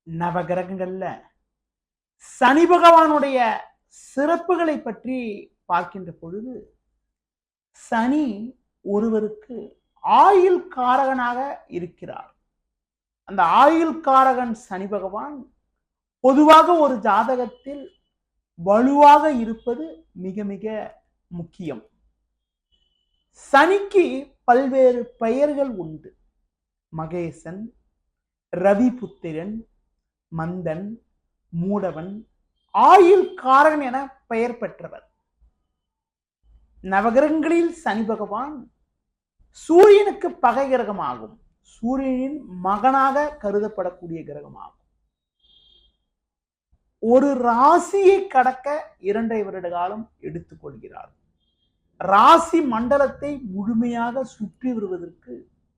நவகிரகங்கள்ல சனி பகவானுடைய சிறப்புகளை பற்றி பார்க்கின்ற பொழுது, சனி ஒருவருக்கு ஆயுள் காரகனாக இருக்கிறார். அந்த ஆயுள் காரகன் சனி பகவான் பொதுவாக ஒரு ஜாதகத்தில் வலுவாக இருப்பது மிக மிக முக்கியம். சனிக்கு பல்வேறு பெயர்கள் உண்டு. மகேசன், ரவிபுத்திரன், மந்தன், மூடவன், ஆயுள் காரகன் என பெயர் பெற்றவர். நவகிரகங்களில் சனி பகவான் சூரியனுக்கு பகை கிரகமாகும். சூரியனின் மகனாக கருதப்படக்கூடிய கிரகமாகும். ஒரு ராசியை கடக்க 2.5 வருட காலம் எடுத்துக் கொள்கிறார். ராசி மண்டலத்தை முழுமையாக சுற்றி வருவதற்கு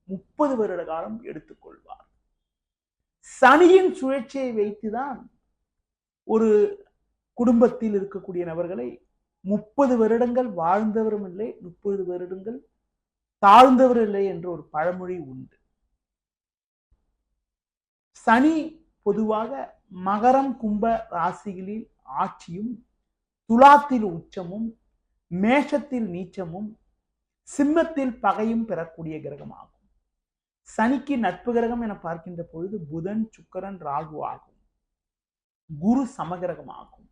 30 வருட காலம் எடுத்துக்கொள்வார். சனியின் சுழற்சியை வைத்துதான் ஒரு குடும்பத்தில் இருக்கக்கூடிய நபர்களை 30 வருடங்கள் வாழ்ந்தவரும் இல்லை, 30 வருடங்கள் தாழ்ந்தவர் இல்லை என்ற ஒரு பழமொழி உண்டு. சனி பொதுவாக மகரம் கும்ப ராசிகளில் ஆட்சியும், துலாத்தில் உச்சமும், மேஷத்தில் நீச்சமும், சிம்மத்தில் பகையும் பெறக்கூடிய கிரகமாகும். சனிக்கு நட்பு கிரகம் என பார்க்கின்ற பொழுது புதன், சுக்கிரன், ராகு ஆகும். குரு சமகிரகமாகும்.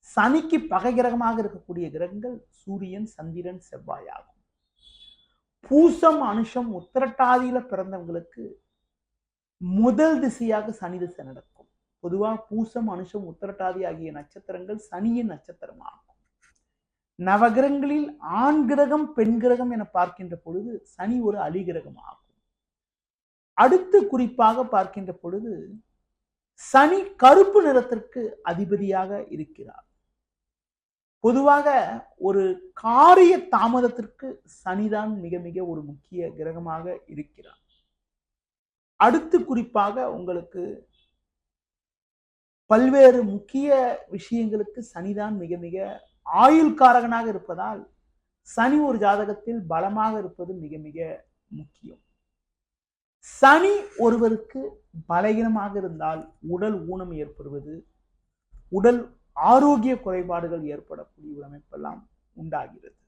சனிக்கு பகை கிரகமாக இருக்கக்கூடிய கிரகங்கள் சூரியன், சந்திரன், செவ்வாய் ஆகும். பூசம், அனுஷம், உத்திரட்டாதியில பிறந்தவங்களுக்கு முதல் திசையாக சனி திசை நடக்கும். பொதுவாக பூசம், அனுஷம், உத்திரட்டாதி ஆகிய நட்சத்திரங்கள் சனியின் நட்சத்திரமாகும். நவகிரகங்களில் ஆண் கிரகம், பெண் கிரகம் என பார்க்கின்ற பொழுது சனி ஒரு அலிகிரகம் ஆகும். அடுத்து குறிப்பாக பார்க்கின்ற பொழுது சனி கருப்பு நிறத்திற்கு அதிபதியாக இருக்கிறார். பொதுவாக ஒரு காரிய தாமதத்திற்கு சனிதான் மிக மிக ஒரு முக்கிய கிரகமாக இருக்கிறார். அடுத்து குறிப்பாக உங்களுக்கு பல்வேறு முக்கிய விஷயங்களுக்கு சனிதான் மிக மிக ஆயுள் காரகனாக இருப்பதால் சனி ஒரு ஜாதகத்தில் பலமாக இருப்பது மிக மிக முக்கியம். சனி ஒருவருக்கு பலகீனமாக இருந்தால் உடல் ஊனம் ஏற்படுவது, உடல் ஆரோக்கிய குறைபாடுகள் ஏற்படக்கூடிய ஒரு அமைப்பெல்லாம் உண்டாகிறது.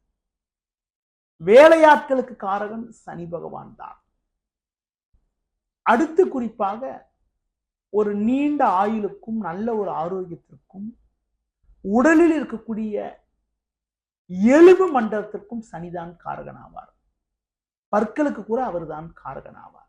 வேலையாட்களுக்கு காரகன் சனி பகவான் தான். அடுத்து குறிப்பாக ஒரு நீண்ட ஆயுளுக்கும் நல்ல ஒரு ஆரோக்கியத்திற்கும் உடலில் இருக்கக்கூடிய எலும்பு மண்டலத்திற்கும் சனிதான் காரகனாவார். பற்களுக்கு கூட அவர்தான் காரகனாவார்.